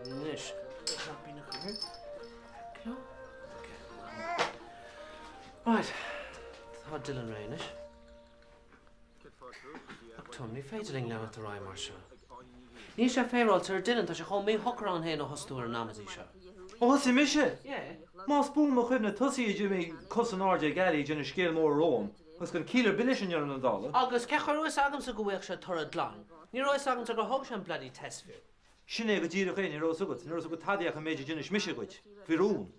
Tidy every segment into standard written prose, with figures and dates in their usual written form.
Nish. Right. Tá Dylan Rainish. Ach Tom, ní féidir le at rá mar seo. Ní sé féráil tar Dylan tá sé chom mé hocrán héna hosúir an namasí seo. Oh, sí mise? Yeah. Más bún mo chuibna tusaí Jimmy cosan áde garí gin scéal mór Rome. Gus gon cílar bilisin ar an dála. Agus cechar rois agam sa go bhfuil se tar a dlán. Ní rois agam sa go thug se an bloody test fiú. Sinné go ddíra chéine ní rós agat, ní rós go tadiach a méidir gin mise goit. Fi rún.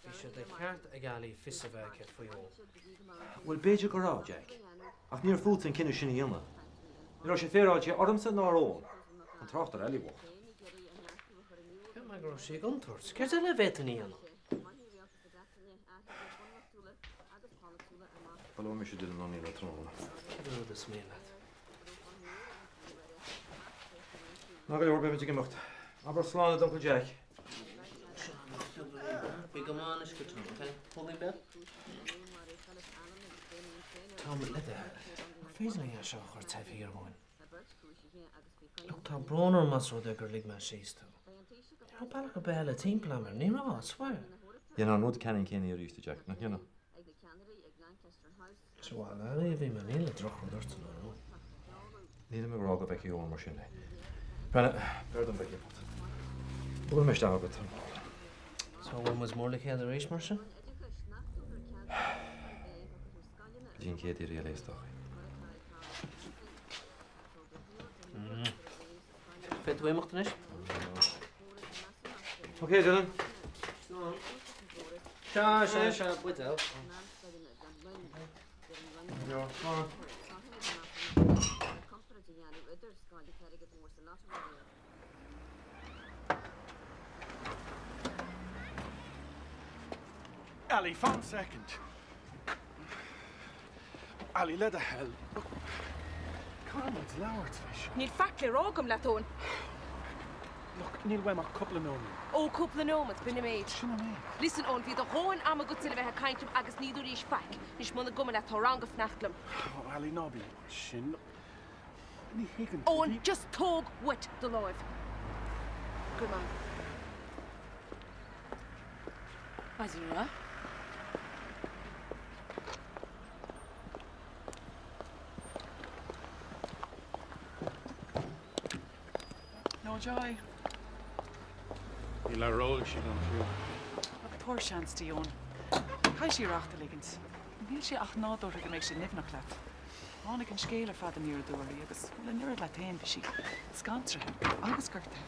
Bhí sé de cheart a gálaí fisa bheith faoió. Well, beidir go rá, Jack. Ach níor fút an cinenne sinna dhéanana. Ní rá sé féráide ormsa ná rón. An tráchtar eilíhach. Be mai go sé guntuirt. Céir le bhéit an íana. Baló mi sé dil an íla tróna. Céir le sméile. Ná go leor beidir gemacht. Aber sláánna don go Jack. Bhí go mána go tún, ok? Pulling bit? Tom, le féidir le seo chuir taobh ar bháin. Look, tá brónar mas rud gur lig me síos tú. Tá bailach go béile timpplamer, ní rá, swear. Dhéana an nód ceann céine ar ríiste, Jack, nach dhéana. So bhil le bhí me níle droch dúirta nó. Níl me rá go bheith íón mar sin. Brenna, beir an bheith ípot. Bhfuil me stáil agat. So when was more like the race marshal? Dín céad í réaléistácha. Fit way mochtanis? Okay, Dylan. Sure, without. Ja, maar. Ali, for a second. Ali, let the hell. Look, Carmen's lowered fish. Níl factly rógam le tún. Look, Neil Wem a couple of moments. Ó cúpla nómad bina méid. Shouldn't I? Listen on, bhí do hóin am a go til bheith caintim agus níú ríis fac. Nís muna goma le tóranga fnachtlam. Oh, Ali, Nobby. Shin. Ní higan. Owen, just tóg wit do loibh. Good man. Azura? No joy. Níl a roll she don't feel. Poor chance to Jon. Cai sí rachta ligans. Níl sé ach nádóir go méid sé nimhnach leat. Tháinig an scéal ar fad an níor dúirí agus le nuair le tain bhí sí scantra agus gurta.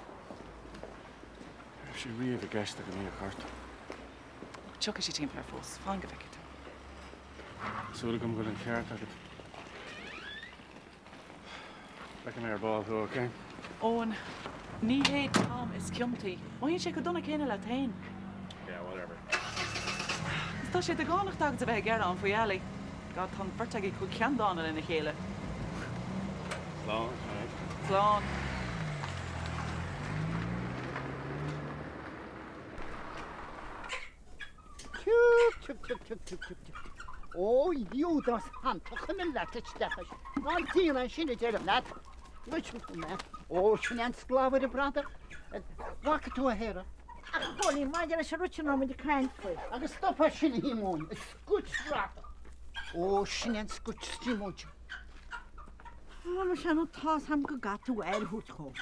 If she riamh a gceist go ní a cart. Tucha sí timp ar fós, fáin go bheice. Súla gom go an ceart agad. Like an airball, though, okay? Owen, ní héad Tom is ciumtaí. Bhain sé go donna céine le tain. Yeah, whatever. Tá sé de gánacht agad a bheith gearán faoi eala. Gá tá bharrtaigh chu ceandána ina chéile. Long, right? Slán. Oh, you das hand. Come in, lad. It's that. One thing I shouldn't tell him that. Which man? Oh, she ain't sklav with a brother. Walk to a hair. Holy, my dear, I'm rich and the kind for. I can stop her shilling him on. It's good strap. Oh, she ain't good stream. Oh, no, she not toss him go got to well who's home.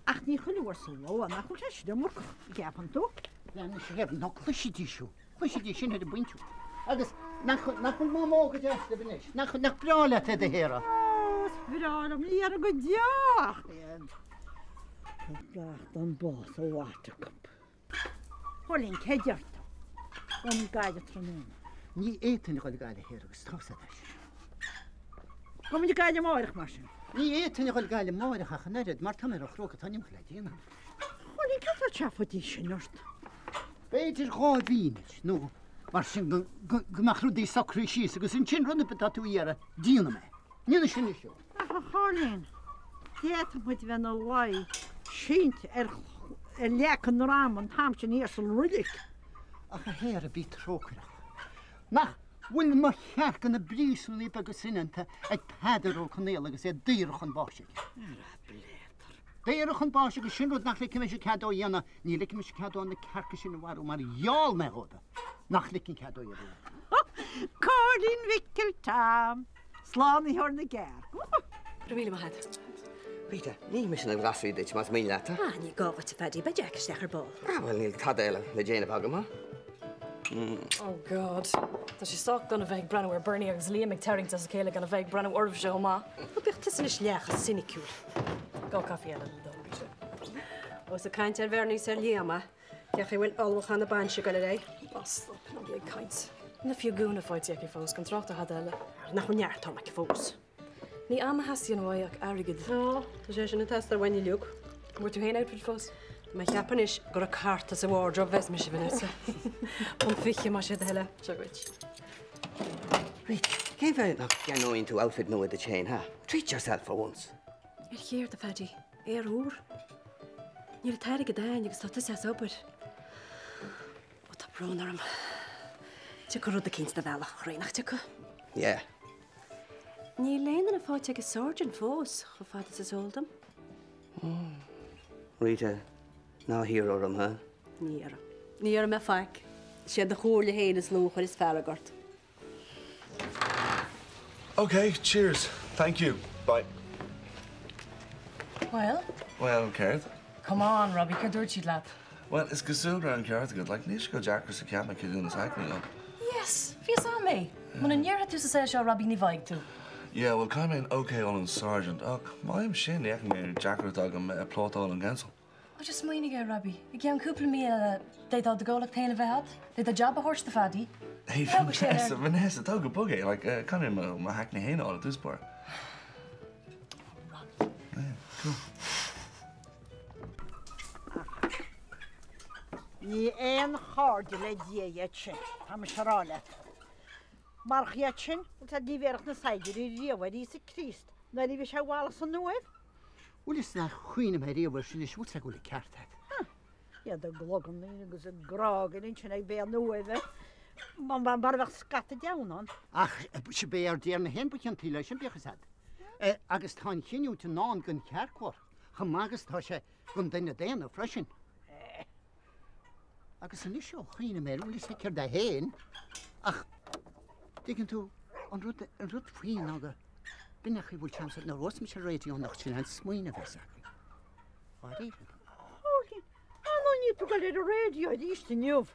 Ach, ní chuile war so low, and I could just do more. Gapan to. Then she have no cushy tissue. Cushy tissue in the winter. Agus nach má móga deasta bnis. Nach brála te de héra. Oh, spirál, mi ar go diach. Gacht an bás ó watercup. Holín céidirta. Om gaide trónum. Ní étain go gaile héra agus tása deis. Kom je gaide máirich mar sin. Ní étain go gaile máirich a chanéad mar tamar a chróca tanim le díana. Holín cafa chafodí sinort. Beidir gá vínis, no. Mar sin gomachrú dí sacrú síos agus sin sin runna betatú íara díana me. Nína sin isio. Ach, Holín. Dieta moet wen a lai. Sint lekan ram an tam sin ersel riddik. Ach a héir a bit trócrach. Nach, bhfuil mar chearc an a brísú líp agus sinanta ag peidir ó canéal agus é dýrach an báisiig. Déirech an báise go sinrúd nach licin me se cadó dhéana, ní licin me se cadó na carca sin na warú mar iall me hóda. Nach licin cadó dhéana. Cordín Vickel Tam. Slán í hor na gær. Rwy'n mahad. Rita, ní mis an rasí deit mas mí leta. Ní gofod ti fedi, ba Jack ystech ar bol. Wel, níl tadaile le déana bagam ha. Oh God. Tá sé socht gan a bheith brenn ar Bernie agus Liam McTerrington as a céile gan a bheith brenn orh seo má. Go bich tis is leach a sinicúl. Go caffi eile le dom. Os y caint ar fernig sy'r liama, diolch i wy'n olwch an y ban sy'n gael ei. Bas, no di ag caint. Na fiú gúna fáid ag i fós, gan trocht a had eile. Na chwn iart o'r mac i ffws. Ní am hasi an bhai ag arigid. No, ta sé sin na test ar wain i liwg. Mwyd tú hein outfit fós? Mae chiapan is gyda cart as y wardrobe fes mi si fynysa. Pwn ffichi ma sydd hele. Siagwyd. Rita, cén fe nach gan no into outfit no with the chain, ha? Treat yourself for once. Chéir da fedi, hŵr. Níl tair i gyda'n ag ystod ys obyr. O ta bron ar am. Ti'n gwrdd y cynt na fel o'ch rhain ach ti'n Yeah. Ní lein yn y ffaith ag y sergeant fos, cho fad ys oldam. Rita, now here or ha? Ní ar me ffac. Siad y chwrl i hein ys lwch ar ys faragort. Okay, cheers. Thank you. Bye. Well? Well, Carrot. Come on, Robbie, ca dúirt siad leat. Well, it's good around Carrot good. Like, níos go Jack sa ceap na cúna cycling on. Yes, fios am mé. Mun an níor tú sa sé Robbie ní bhaig tú. Yeah, well, come in okay on sergeant. Oh, maim sin ag me Jackar dog am plot all and cancel. O just muoine ge Robbie. Ik gaan cúpla mí déad al de ggólaach taine bhead. Déad a job a horse the faddy. Hey, Vanessa, dog a buggy. Like, come in my hackney hen all at this part. Yeah, cool. Ní éon cháde le díiad sin, tá me se rála. Mar chiad sin, tá díhhéach na saidir I riomhhaid í sa Crist, na rí bhí se bhála san nuamh? Wel is na chwyn am heri o'r sy'n eisiau wrth agwyd y cartad. Ia, dy glogam ni, agus y grog yn un sy'n ei be nuamh. Mae'n barfach sgatad iawn on. Ach, sy'n be ar diar na hen bod yn tila sy'n bech ysad. Agus ta'n chyn yw ti'n non gyn carcwr. Chymagos ta se gyn dyn y den o ffrasyn. Agus yn eisiau chwyn am heri, wel is eich da hen. Ach, digyn tu, ond rwyd ffyn aga. Byn eich i fwy chans na ros mi sy'n radio nach sy'n hand smwyn a fesach. Fad i? Ano ni tu gael y radio, di ysdi niwf.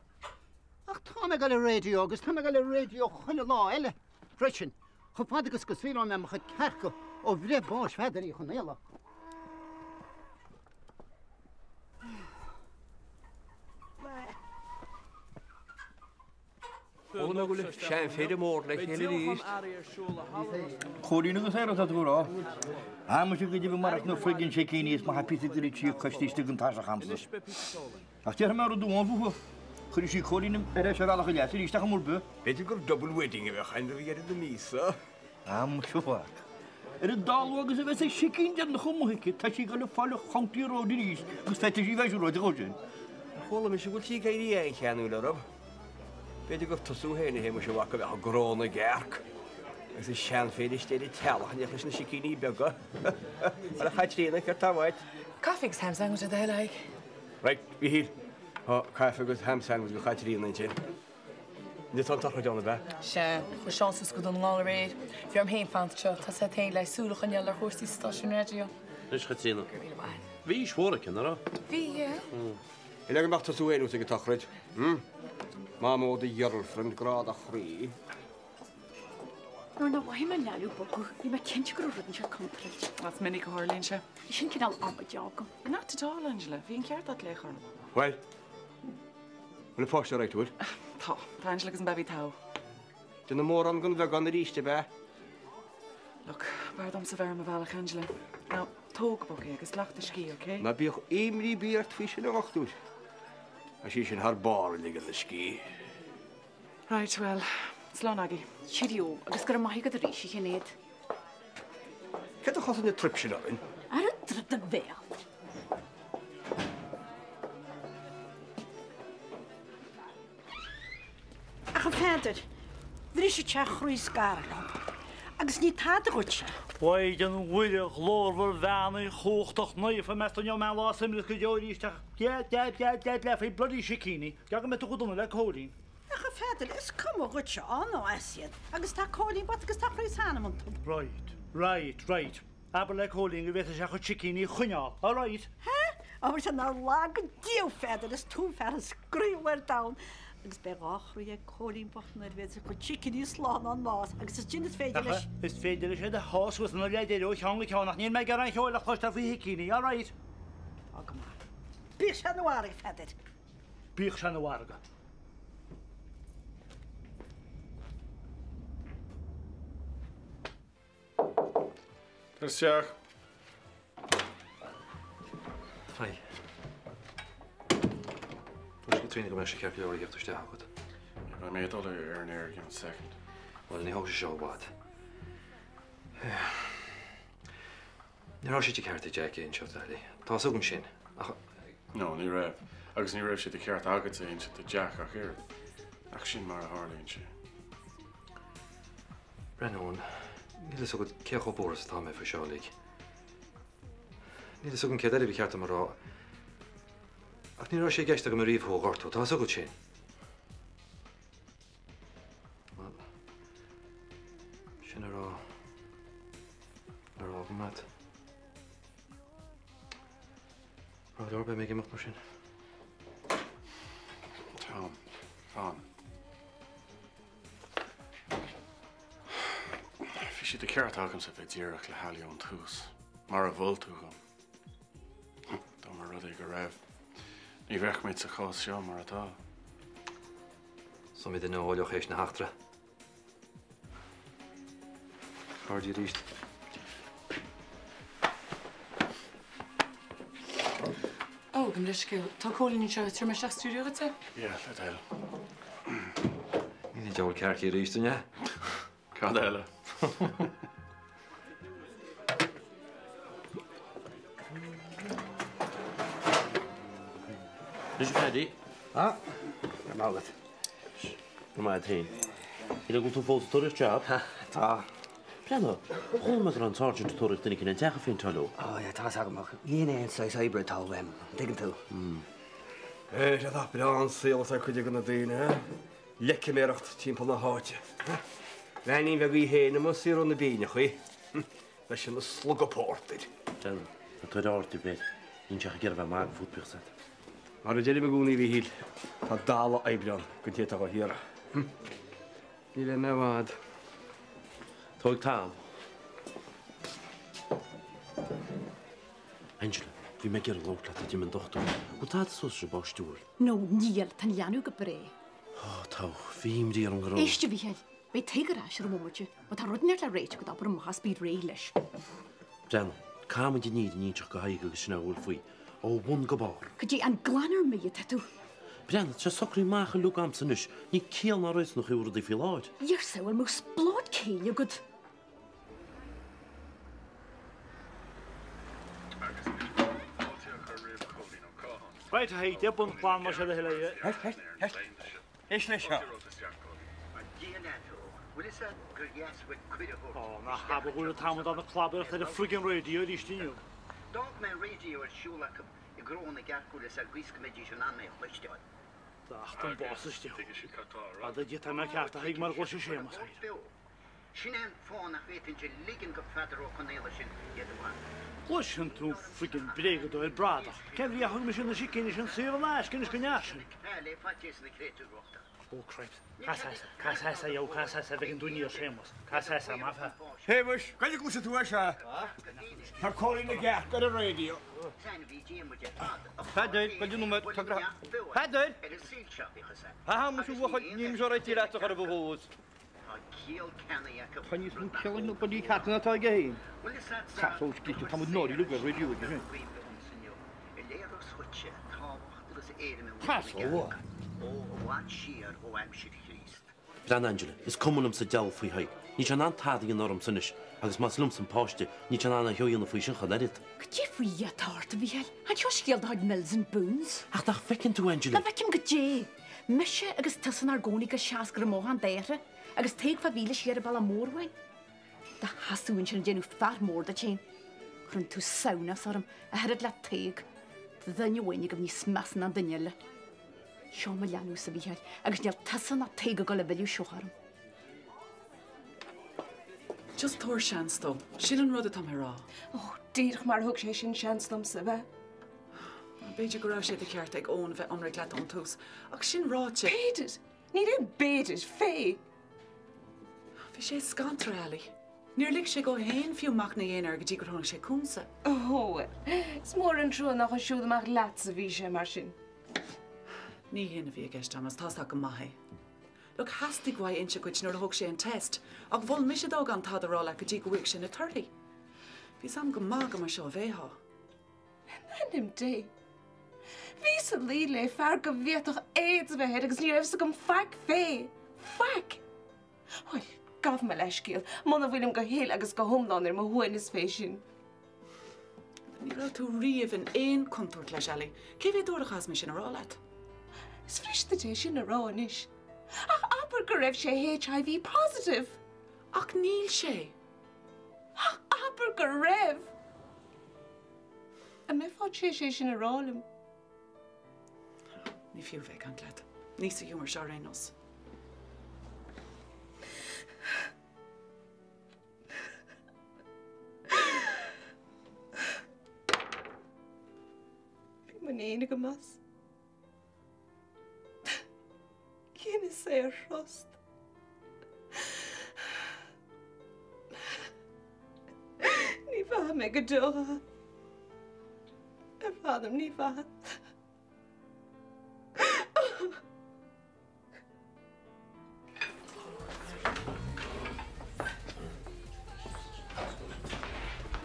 Ach, ta me gael y radio, agus ta me gael y radio chyn y la, ele. Frysyn, chwpad agus gysfil o'n amach y carco o fre bos fedr I chwn ela. O'n agwyd sian ffeir y môr le chi'n ei Chwrin yw'n sero ta gwro. A mae sy'n gyda fy marach no ffrigyn se cynnis mae hapus ydyn ni tri cystis dy gyntas a chamsys. Ach ti'n hymar o dwi'n fwfw. Chwrin sy'n chwrin yr eisiau alach y lias, yr eistach am wrby. Beth yw'r double wedding efo chain rydw i gerid y mis, o? Am siwfach. Yr y dalw agos y fesau sicyn dyn chwm o hicid, ta si gael y ffal y chawnt i'r roed i'r is, gos fetys I fesio roed y chwysyn. Chwla, mi sy'n gweld ti gael I ein llan wyl arab. Beth yw'r tosw hen I hyn mwysio wac o fel gron y gerc. Ys y sian ffeir I stedi telach yn eich sy'n sicyn I bego. Ar y chait rhan o'ch tawad. Caffi gs ham sandwich a dde laig. Right, fi hir. O, caffi gos ham sandwich o chait rhan yn jen. Nid o'n tachwyd o'n y be? Se, chw sians ysgwyd o'n ngol reid. Fi am hen fant tio, ta se tein lai sŵlwch yn iawn ar hwrs I stasyon radio. Nys chyd sy'n o? Fi swar ac yn ar o? Fi, ie. Ilag ymach tosw hen wrth i gytachryd. Ma mod I jyrlfrind grad a chri. Nor na wai man lalu bogu. I ma kentje grwrdd yn siarad control. That's mini Corlin se. I sy'n cynnal am y jogam. Not at all, Angela. Fi'n ceart at lech orn. Wel, yn y postio reit wyr. Ta, ta Angela gys yn befi taw. Dyn y môr am gyn fegon yr eiste be. Look, bard am sa fer ma falach, Angela. Now, tog bogi agos lacht y ski, okay? Ma bych eimri biart fysyn o wachtwr. A si sy'n har bar yn ligan y ski. Right, well, slán agi. Sirio, agos gyda mahi gyda risi chi'n neud. Cedd o'ch yn y trip sy'n orin? Ar y dryd y fel. Ach y fedr, ddri si tia chrwys gar. agus ní tád gote. Waid an bhuiile glóhar bheanna chóchtach naomh me an me lá simla go deoríisteach le fé blodí sicíní, Gaga me goúna le cóín. Acha féidir is cum gote an áisiad, agus tá cólín bat agus tá rééis hanamant. Right. Aber le cólín go bhéta se chu sicíní chuneáil, all right. Áhar se ná lá go díomh féidir is tú fer an scríúhar da. Agus be áchraí cólín bachna bhéidir chu chickení slán an más, agus is gin is féidir leis. Is féidir sé de hásgus na leidir teanga teánach níon me gar an cheoile chuiste fao hicíní, all right. Aga má. Bích se nóhara féidir. Bích se nóharaga. Seach. Fai. Pwys gyda go mewn ceap o'r gyftus da hagod. I made all the air and air again second. Wel, ni hawg sy'n wad. Ni rhaid sy'n ceart i Jack ein siwt ali. Ta sŵg yn sy'n. No, ni ref. Agus ni ref sy'n ceart agad sy'n sy'n dy Jack ach ir. Ach sy'n mar a harlín sy'n. Brennan, ni ddys ogod ceach o bwrs ta me ffwy sialig. Ni ddys ogod cead fi ceart am ar o. Ach ni rhaid sy'n geist ag am y rif ho gorto. Ta sŵg sy'n. Sy'n ar o. Ar o mat. Rhaid o'r be me gymach mor sy'n. Tom. Fi si dy ceart agam sa fe dírach le halio an tús. Mar a bhil tú gom. Dá mar rud go raibh. Ní bhech meid sa chás seo mar atá. So mi dyn nhw olioch eich na hachtra. Chard i rist. O, gymrysgyw. Ta cwlyn ni siarad trwy mysach studio gyda? Ie, le dael. Ni jawl carc i rist yn ia? Ca dael. Is je ready? Ah, I'm out with. Kom maar heen. Je doet een foto toerist job. Ah. Brenno, gewoon met een sergeant toerist en ik in een zeggen vind hallo. Oh ja, dat zeg maar. Geen eens size hybrid tal wem. Digging toe. Dat ben aan sales ik kun je kunnen doen hè. Lekker meer achter timpel naar houtje. Wij niet wie heen, maar hier aan de benen goeie. Dat is een sluggerporter. Dan, dat wordt altijd beter. In je gegeven van maak voetbal zet. Maar dat jullie me gewoon niet wie hier. Dat dalen eibrand kunt je toch hier. Jullie nou wat. Tog Tom. Angela, vi me ger lort at di men dochter. Og ta det så så bostur. No, níl tan leanú go bre. Oh, tá, vi mi dir gro. Eiste vi hel. Bei tegar asir momoche, og ta rodnir la reit go dabur mo speed railish. Dan, kam di ní go haige go snúl fui. O won go bar. Could an glanner me tatu. Brenn, se sokri maach look am sanus. Ní kiel na reis nog uur di fi laat. You're so almost blood kill you good. Right, hey, die bund plan maar zullen hele. Is le seo. Oh, na habe goede tamen dan de klabber dat de friggin radio die stien. Don't my radio or shulak a grown garcul is a whisk magician on my question. Dag, dan boss is die. Wat dat je tam maar kaart, ik maar gosje schema zei. Shinen phone weten je liggen gefader ook connection jedwa. Listen to friggin brege door het brada. Ken je hoe misschien de chicken is een zeer laas, ken je knasje. Hele fatjes de creature wacht. Oh crap. Kasasa, yo, kasasa, we can do niet schemos. Kasasa, maar. Hey, Bush, kan je koetsen toe als je? Haar calling de gert, kan de radio. Hadden, kan je noemen het? Hadden. Haha, moet je wachten, niet zo rijdt je laten gaan bijvoorbeeld. Kan je zo'n killing op die katten dat al geheen? Kijk, zo schiet je, kan moet nooit lukken, radio ik gezien. Hassel. Brenn Angela, is kommen sa del fui hai. Ní an antadi an orm sunnis, agus mas lums an páiste, ní an anna hioí an fui sin chadarit. Jeffrey ja tart vi hel. Han jo skield had Mills and Boons. Ach, dach fecin tú, Angela. Na fecim gje. Mishe agus tussen ar goni go seas gra mohan deire, agus teig fa vile sier bala morwein. Da hasún sin genú far mór da chin. Chun tú sauna sarm a herad le teig. Ddanne bhaine go ní smesan an duile. Seo me leanú sa bhíhead agus neal tasan na teig go le bheú seoharm. Just thór seans dó. Síl an rud am rá. Oh, díirch mar thug sé sin seanslam sa bheith. Beidir go raibh sé de ceart ag ón bheith anra leat an tús. Ach sin ráte. Béidir? Ní ré béidir fé. Bhí sé scantra eala. Níor lig sé go héin fiúach na dhéanaar go dtí go tháinig sé cúnsa. Oh, is mór an trú nach siúd amach leat sa bhí sé mar sin. Ní héana bhí gceist amas táach go maithe. Look, hastig gwaith inse goit nuair thug sé an test, ach bhfuil misidóg an tadarrá le go dtí go bhuiig sin na tardaí. Bhí sam go mága mar seo bhétha. Nanim dé. Bhí sa lí le fear go bhéach éiad bheithéad agus ní raibh sa go faic fé. Faic! Hoi, gaf me leiscíal, mana bhfuilm go héal agus go thomdáin ar mo thuain is fé sin. Ní raibh tú riamh in éon contúirt leis eala. Cé bhé dúrachas me sin ará leat? Is frista dé sin ará inis. Ach aber go raibh sé HIV positive. Ach níl sé. Ach aber go raibh. A mé fád sé sin arálam. Ní fiú bheith an leat. Ní sa dúmar seo rénos. Bhí man éana go mas. Cén is sé ar rost. Ní bheith me go dócha. Ar fádam ní bheith.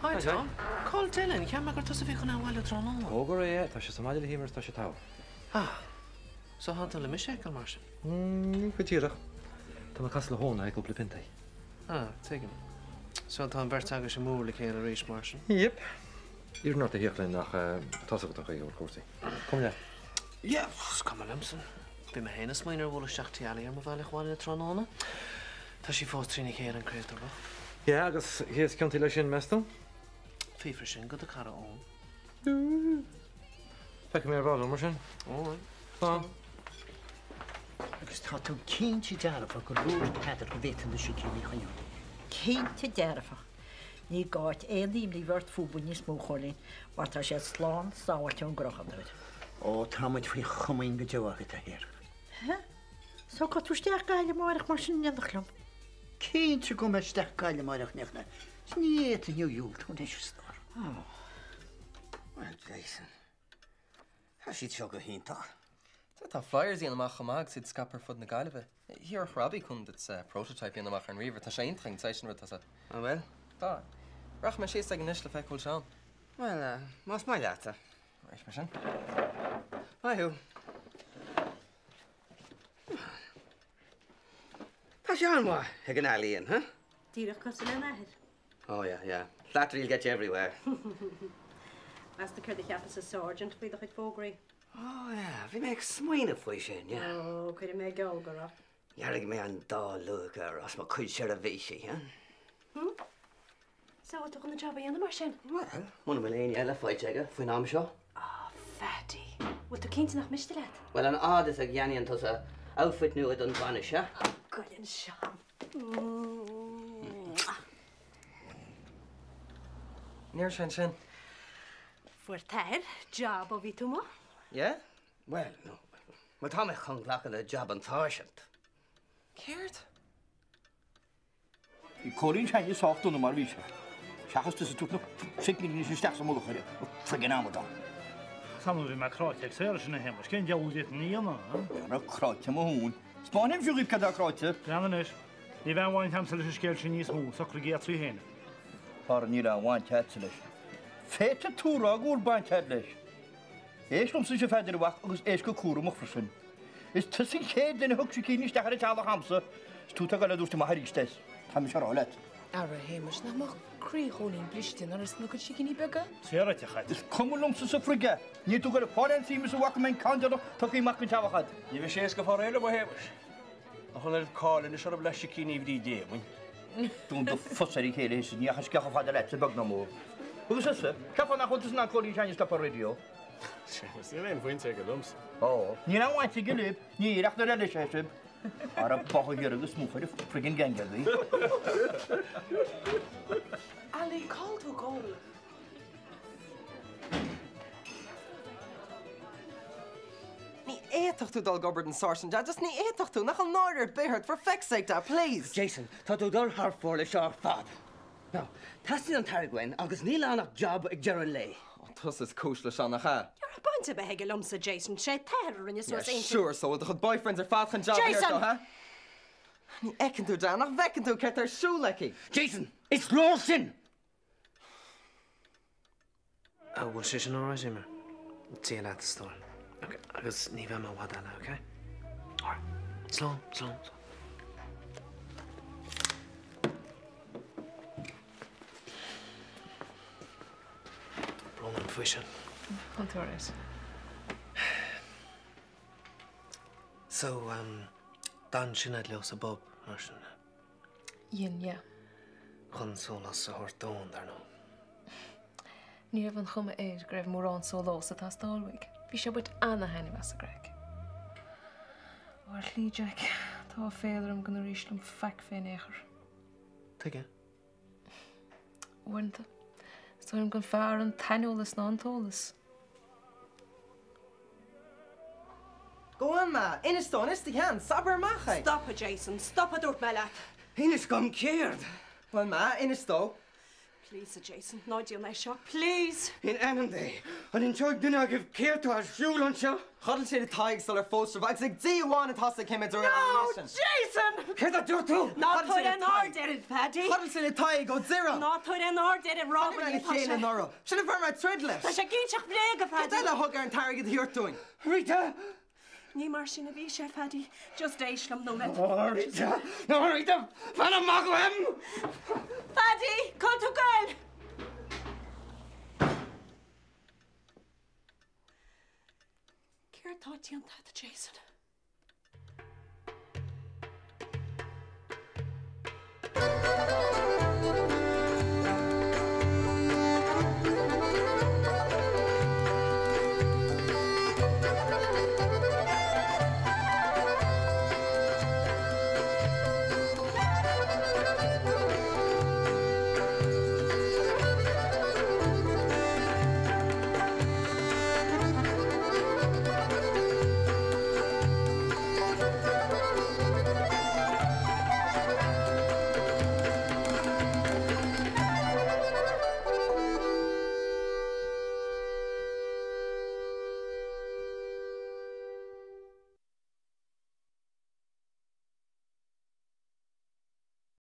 Hi Tom, call Dylan, ceam me gur tusa bhí chun bhhaile tránán. Ógur é, tá sé samáile hímar tá sé tá. So hantal le miséil mar sin? Go tíireach. Tá mar cas le hóna ag go bli pintaí. Tuigim. So tá an bhirt agus sem mór le chéile rééis mar sin? Yep. Ír ná a hiochlainn nach tása go chuí cuasaí. Cum le? Ja, cum limsan. Bhí me héana smaoinar bhla seachtaí eala ar mo bhile chháile tránána. Tá sí fós trína chéir an créatar bh. Ja, agus héas ceantaí lei sin meastal? Fífar sin go a cara ón. Feice mé bhá mar sin? Óin. Tá. Agus tá tú cínti dearfa go lúr peidir go bhétan na siúcíí chuú. Cínti dearfa. Ní gáit éonlím ní bhirt fúbun níos mó cholín, mar tá sé sláán sáhailte an grochanúid. Ó táid faoi chumain go dehacha a hir. Só go túisteach gaiile marach mar sin neadachlumm. Cínti go me steach gaiile marach nechna. Ní a nniuúil tún éis star. Well, Jason. Tá siad seo go híntach. Tá flyers íon amach chamag siad scapar fud na gaiileh. Híar chrabí chun dat prototype íon amach an riomh tá sé intring teisian rud tá. Well? Tá. Rach mar séos ag an isle feicúil seán. Well, más mai leata. Éis mar sin. Maithú. Tá sé an má ag an alíonn, ha? Díreach cos le nahir. Oh, yeah. Flattery will get you everywhere. As the cur chiapas a sergeant, bhí chuid fógraí. Oh, yeah. Bhí méid smaoine faoi sin, yeah. Oh, chuid mé geolgarach. Jarrig mé an dá lugar as má chuid sé a bhíisi, ha? So tú chun na job dhéanana mar sin? Well, muna bhfuil éon eile fáid aige faoin am seo. Fatty. Bhfuil tú cinnte nach miste leat? Well, an ád is a gceanaíonn tas a outfit nuad an bhaine se. Goilinn seán. Níor sin. Fuair teir, job ó bhí tú mo? Yeah? Well, no. Má tá me chun ghlacha le job an táisiant. Céirt? I cóín teine sáchtúna mar bhí se. Seachas sa túna signig ní steach sa mula chuide. Friggin amdá. Samú bhí me chráteag sé sinna hémas, cén deúidir níana? Bhíanna chráte mo hún. Spánim fiú gíb cadá chráte? Breanis, ní bheith bháin tam leis scéil sin níos mú, sa chu géad trí héna. Far ní a bháin tead leis. Féte túra gúr bain tead leis. Éislum sa sé feidir bhaach agus éis go cúramach frisin. Is tusin chéad den thug cí níos dechar teala hamsa, stúta go le dústa mar harístes. Tá mi se rálet. Ara héimeis nach mar críóín blistin ar is nu go sicinní bega? Séráte chaid. Is cumlum sa frige. Ní tú go a páin síime sa bhacha men cantar tuí mac an teachchad. Ní bheith sé go fá réile b héimeis. A chun cáil in seo leis cíní bhí déhain. Dún do fossarí chéile is ní achas cecha fád leit sa bag na mó. Agus is cefa nach chuntas ná choí teine scapa radio. Seamus, ní réon bhainte go lums. Ó, ní an bhainte go lib, ní iireach na eile sé ar a bocha hir agus smúfair frigin gangeí. Ali, call to goal. Ní éach tú dul gobard an sarsan, just ní éach tú nach an náir béhart for feck's sake da, please. Jason, tá tú dul thar fór le seo fad. No, tasí an targhain agus ní lánach job ag Geran lei. Tus is cúis le seán nach cha. You're a bunch of behag lumsa, Jason. Sé terror in your source ain't Sure, so the boyfriends are fatchan job here, Jason! ha? Ní ecan tú da, nach vecin tú ceart ar siú lecí. Jason, it's Lawson! Oh, well, she's an alright, Jimmer. See you at the store. Okay, agus ní bheith má wadala, okay? Alright. Slow. Bron an fuishin. Contours. So, Dan sinnad leos a bob, marsin. Yin, yeah. Chun solas sa hortón dar no. Ní raibh an chuma éir go raibh mór an sólós atá stáilmhaig. Bhí sé buit anna haine was a greg. Or lí Jack, tá féidirm gona ríslum feic féin éair. Tuige? Uanta. Stoirm gon fear an tainolalas ná an tólas. Go on, ma. Inistón, is the can. Sabar machai. Stop it, Jason. Stop it, Dort Mellat. Hínas gom céird. Well, ma, inistó. Please, Jason. No deal na seo. Please. In anam day, an in teag duine agah céirtá ar siúil an seo. Chadal sé de taig sul ar fóstra, bhaid ag díháin atá sa céime dúir No, Jason! Céir a dúir tú? Not put an order in, Paddy. Chadal sé de taig ó zero. Not put an order in, Robert. Paddy chéile nora. Sinna bhar mar tridlis. Tá sé gíteach bléga, Paddy. Cadela hug ar an targad hiortúing. Rita! Ní mar sin a bhí sé, Paddy. Just éislam nó met. Oh, Rita! No, Rita! Fanna magu him! Paddy, come to girl! Ciar tá tí an tata, Jason.